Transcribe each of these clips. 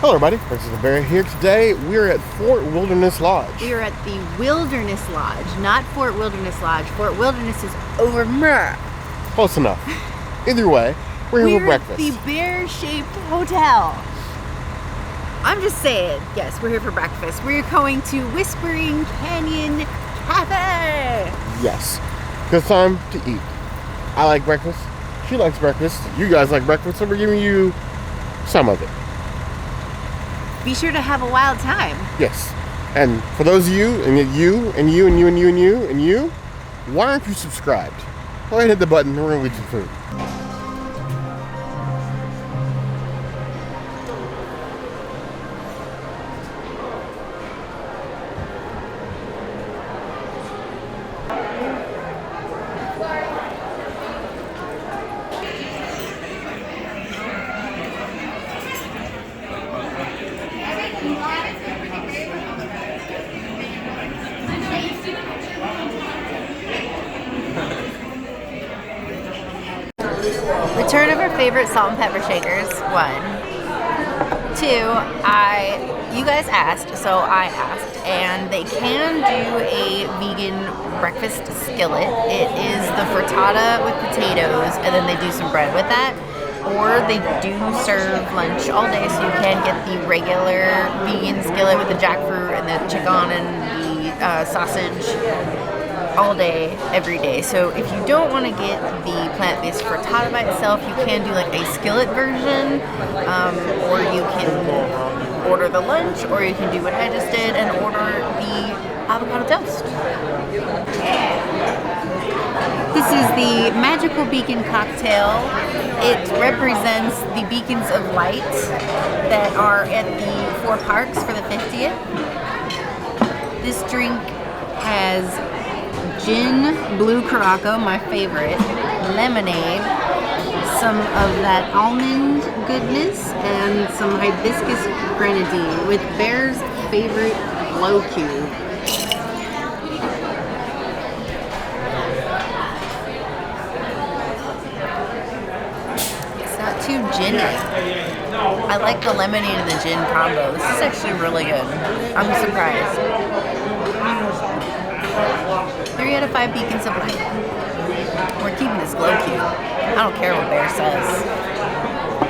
Hello everybody, this is the Bear here. Today we're at Fort Wilderness Lodge. We are at the Wilderness Lodge, not Fort Wilderness Lodge. Fort Wilderness is over there. Close enough. Either way, we're here for breakfast. We're at the bear-shaped hotel. I'm just saying, yes, we're here for breakfast. We're going to Whispering Canyon Café. Yes, good time to eat. I like breakfast. She likes breakfast. You guys like breakfast, so we're giving you some of it. Be sure to have a wild time. Yes. And for those of you, and you, why aren't you subscribed? Go ahead and hit the button, and we're going to eat some food. Return of our favorite salt and pepper shakers, 1. 2, you guys asked, so I asked, and they can do a vegan breakfast skillet. It is the frittata with potatoes, and then they do some bread with that. Or they do serve lunch all day, so you can get the regular vegan skillet with the jackfruit and the chicken and the sausage all day, every day. So if you don't want to get the plant-based frittata by itself, you can do like a skillet version, or you can order the lunch, or you can do what I just did and order the avocado toast. This is the magical beacon cocktail. It represents the beacons of light that are at the 4 parks for the 50th. This drink has gin, blue Curaçao, my favorite, lemonade, some of that almond goodness, and some hibiscus grenadine with Bear's favorite glow cube. It's not too ginny. I like the lemonade and the gin combo. This is actually really good. I'm surprised. 3 out of 5 beacons of light. We're keeping this glow cube. I don't care what Bear says.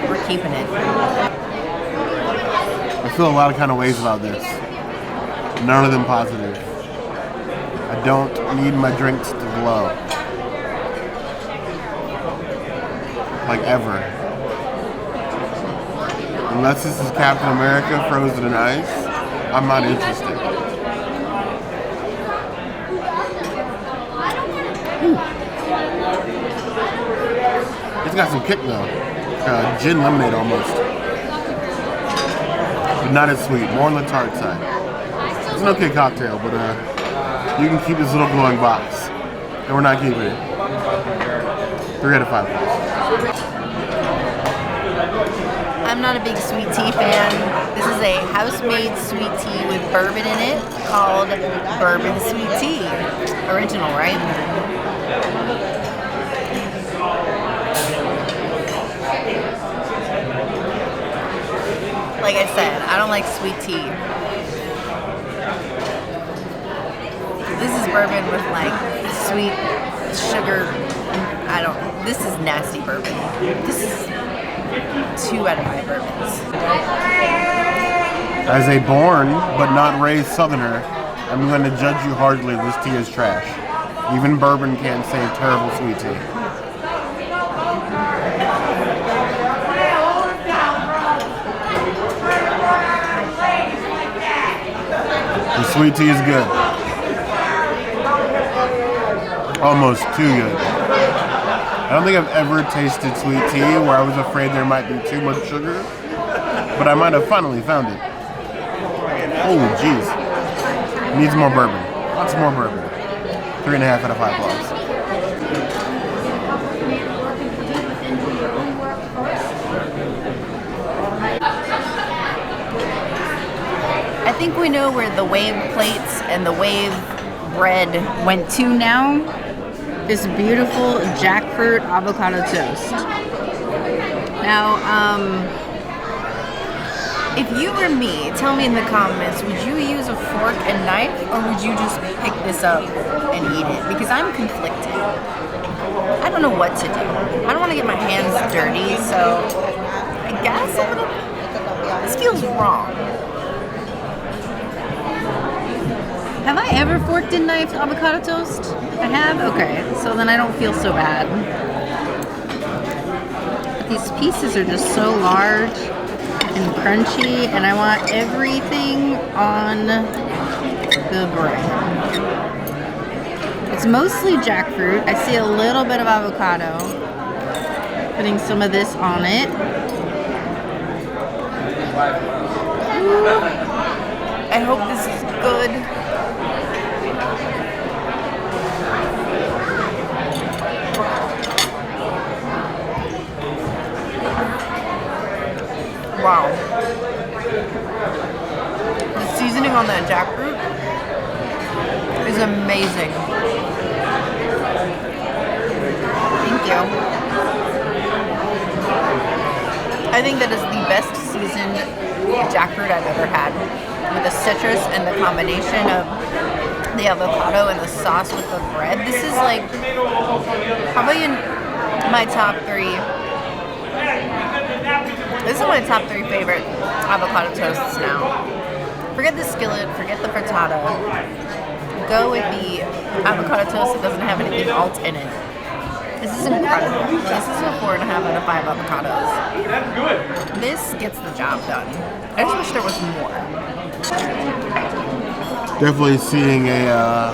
We're keeping it. I feel a lot of kind of ways about this. None of them positive. I don't need my drinks to glow. Like ever. Unless this is Captain America frozen in ice, I'm not interested. It's got some kick though. Gin lemonade almost. But not as sweet, more on the tart side. It's an okay cocktail, but you can keep this little glowing box. And we're not keeping it. 3 out of 5. I'm not a big sweet tea fan. This is a house-made sweet tea with bourbon in it called Bourbon Sweet Tea. Original, right? Like I said, I don't like sweet tea. This is bourbon with like sweet sugar. This is nasty bourbon. This is 2 out of 5 bourbons. As a born but not raised Southerner, I'm going to judge you hardly. This tea is trash. Even bourbon can't save terrible sweet tea. The sweet tea is good. Almost too good. I don't think I've ever tasted sweet tea where I was afraid there might be too much sugar, but I might have finally found it. Oh, jeez. Needs more bourbon. Lots more bourbon. 3.5 out of 5 logs. I think we know where the wave plates and the wave bread went to now. This beautiful jackfruit avocado toast. Now, If you were me, tell me in the comments, would you use a fork and knife or would you just pick this up and eat it? Because I'm conflicted. I don't know what to do. I don't want to get my hands dirty, so I guess this feels wrong. Have I ever forked and knifed avocado toast? I have? Okay, so then I don't feel so bad. But these pieces are just so large and crunchy, and I want everything on the bread. It's mostly jackfruit. I see a little bit of avocado. Putting some of this on it. Ooh. I hope this is good. Wow. The seasoning on that jackfruit is amazing. Thank you. I think that is the best seasoned jackfruit I've ever had. With the citrus and the combination of the avocado and the sauce with the bread. This is like probably in my top 3. This is my top 3 favorite avocado toasts now. Forget the skillet, forget the frittata. Go with the avocado toast that doesn't have anything else in it. This is incredible. This is a 4.5 out of 5 avocados. This gets the job done. I just wish there was more. Definitely seeing a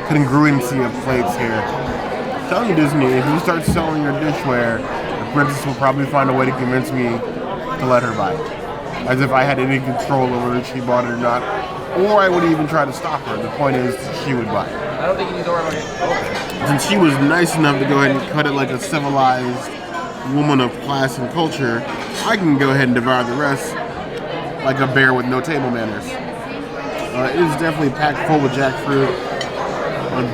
congruency of plates here. I'm telling you, Disney, if you start selling your dishware, the princess will probably find a way to convince me to let her buy it. As if I had any control over if she bought it or not. Or I would even try to stop her. The point is, she would buy it. I don't think you need to worry about it. Since she was nice enough to go ahead and cut it like a civilized woman of class and culture, I can go ahead and devour the rest like a bear with no table manners. It is definitely packed full with jackfruit.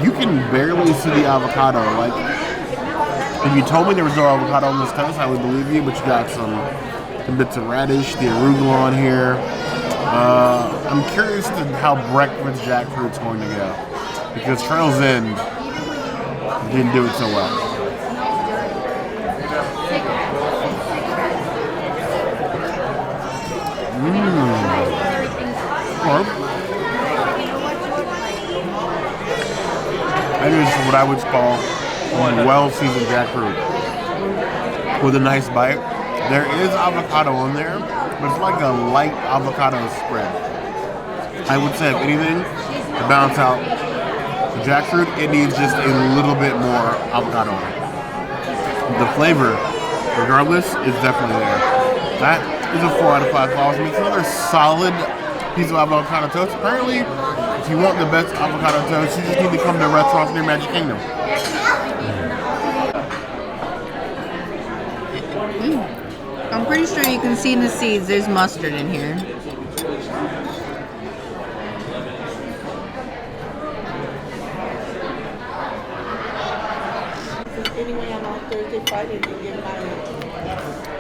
You can barely see the avocado. Like, if you told me there was no avocado on this toast, I would believe you, but you got some bits of radish, the arugula on here. I'm curious to how breakfast jackfruit's going to go, because Trail's End didn't do it so well. That is what I would call well-seasoned jackfruit with a nice bite. There is avocado in there, but it's like a light avocado spread. I would say, if anything, to balance out the jackfruit, it needs just a little bit more avocado in it. The flavor, regardless, is definitely there. That is a 4 out of 5 flowers. It's another solid piece of avocado toast. Apparently, if you want the best avocado toast, you just need to come to restaurants near Magic Kingdom. I'm pretty sure you can see in the seeds there's mustard in here.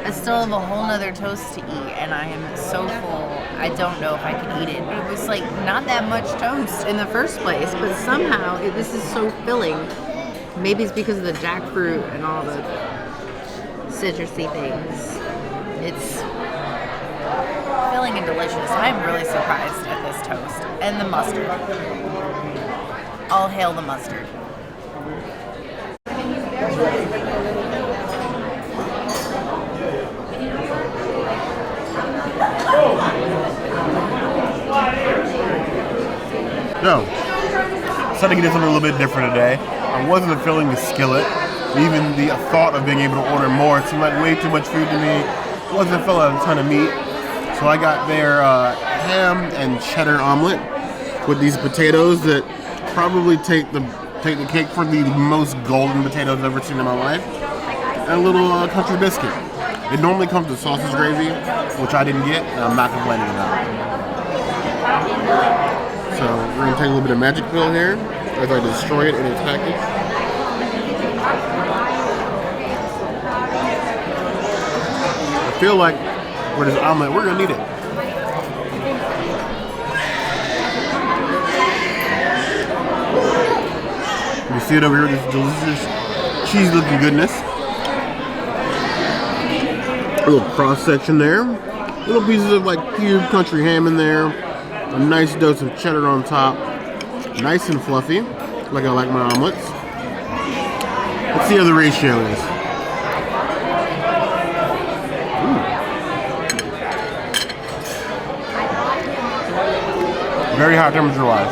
I still have a whole nother toast to eat, and I am so full. I don't know if I can eat it. It was like not that much toast in the first place, but somehow this is so filling. Maybe it's because of the jackfruit and all the citrusy things. It's filling and delicious. I'm really surprised at this toast. And the mustard. All hail the mustard. So, decided to get something a little bit different today. I wasn't feeling the skillet. Even the thought of being able to order more seemed like way too much food to me. Wasn't feeling a ton of meat. So I got their ham and cheddar omelet with these potatoes that probably take the cake for the most golden potatoes I've ever seen in my life. And a little country biscuit. It normally comes with sausage gravy, which I didn't get, and I'm not complaining about it. So we're going to take a little bit of magic pill here as I destroy it in its package. I feel like for this omelet. We're gonna need it. You see it over here, this delicious cheese-looking goodness. A little cross-section there. Little pieces of like cubed country ham in there. A nice dose of cheddar on top. Nice and fluffy, like I like my omelets. Let's see how the ratio is. Very hot temperature wise.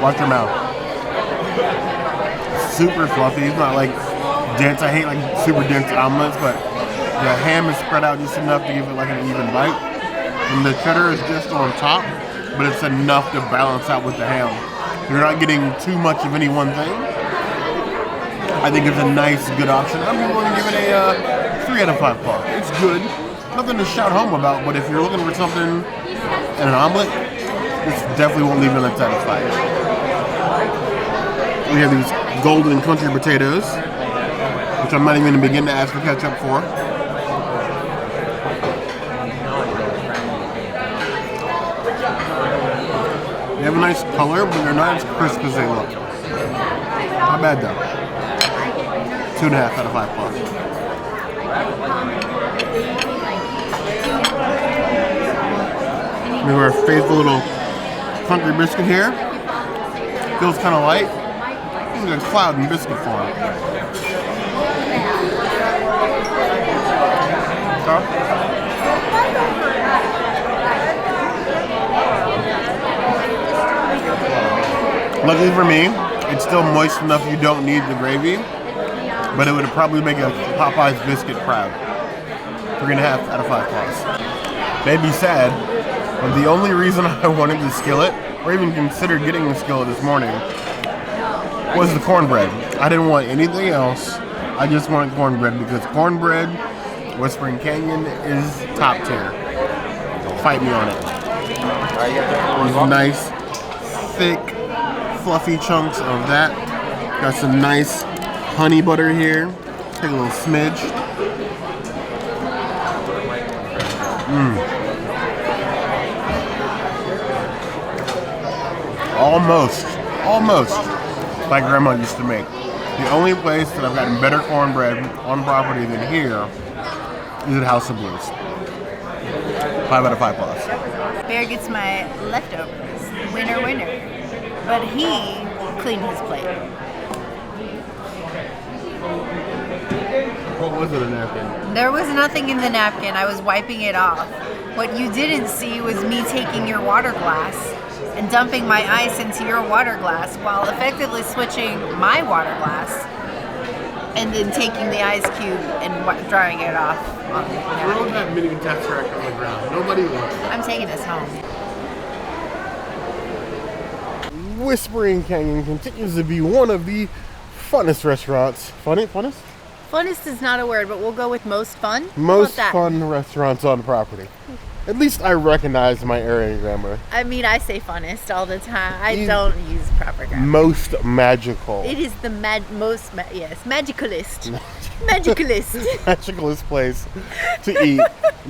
Watch your mouth. Super fluffy. It's not like dense. I hate like super dense omelets, but the ham is spread out just enough to give it like an even bite. And the cheddar is just on top, but it's enough to balance out with the ham. You're not getting too much of any one thing. I think it's a nice, good option. I'm going to give it a 3 out of 5 claw. It's good. Nothing to shout home about, but if you're looking for something in an omelet, this definitely won't leave it unsatisfied. We have these golden country potatoes, which I'm not even going to begin to ask for ketchup for. They have a nice color, but they're not as crisp as they look. Not bad though. 2.5 out of 5 plus. We have our faithful little country biscuit here. Feels kind of light. It's like a cloud in biscuit form. Luckily for me, it's still moist enough you don't need the gravy, but it would probably make a Popeye's biscuit proud. 3.5 out of 5 plus. Maybe sad, but the only reason I wanted the skillet, or even considered getting the skillet this morning, was the cornbread. I didn't want anything else. I just wanted cornbread because cornbread, Whispering Canyon, is top tier. Fight me on it. These nice, thick, fluffy chunks of that. Got some nice honey butter here. Take a little smidge. Almost like Grandma used to make. The only place that I've gotten better cornbread on property than here is at House-brewed. 5 out of 5 plus. Bear gets my leftovers. Winner, winner. But he cleaned his plate. What was it, a napkin? There was nothing in the napkin. I was wiping it off. What you didn't see was me taking your water glass and dumping my ice into your water glass while effectively switching my water glass and then taking the ice cube and drying it off. Throw that mini tesseract on the ground. Nobody wants it. I'm taking this home. Whispering Canyon continues to be one of the funnest restaurants. Funnest? Funnest is not a word, but we'll go with most fun. Most fun restaurants on property. At least I recognize my area grammar. I mean, I say funnest all the time. I don't use proper grammar. Most magical. It is the magicalist. Magicalist. Magicalist place to eat.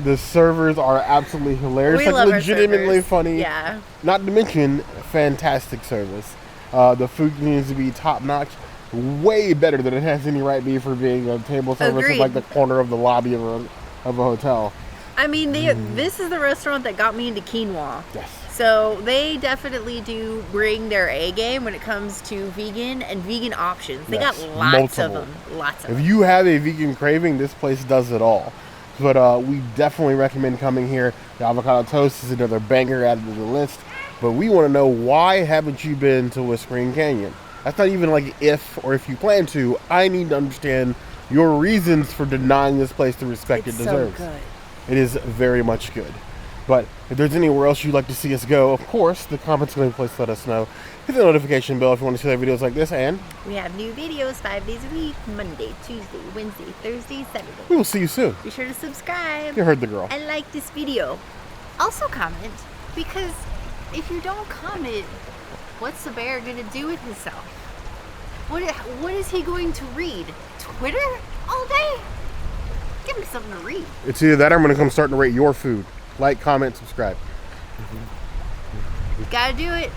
The servers are absolutely hilarious. We love legitimately our servers. funny. Yeah. Not to mention fantastic service. The food needs to be top notch. Way better than it has any right to be for being a table service in like the corner of the lobby of a hotel. I mean, this is the restaurant that got me into quinoa. Yes. So they definitely do bring their A game when it comes to vegan and vegan options. They got lots of them. If you have a vegan craving, this place does it all. But we definitely recommend coming here. The avocado toast is another banger added to the list. But we want to know, why haven't you been to Whispering Canyon? That's not even like if or if you plan to. I need to understand your reasons for denying this place the respect it deserves. So good. It is very much good. But if there's anywhere else you'd like to see us go, of course, the comments are the place to let us know. Hit the notification bell if you want to see videos like this, and we have new videos 5 days a week: Monday, Tuesday, Wednesday, Thursday, Saturday. We will see you soon. Be sure to subscribe. You heard the girl. And like this video. Also comment, because if you don't comment, what's the bear gonna do with himself? What is he going to read? Twitter all day? give me something to read. It's either that or I'm going to come start to rate your food. Like, comment, subscribe. Gotta do it.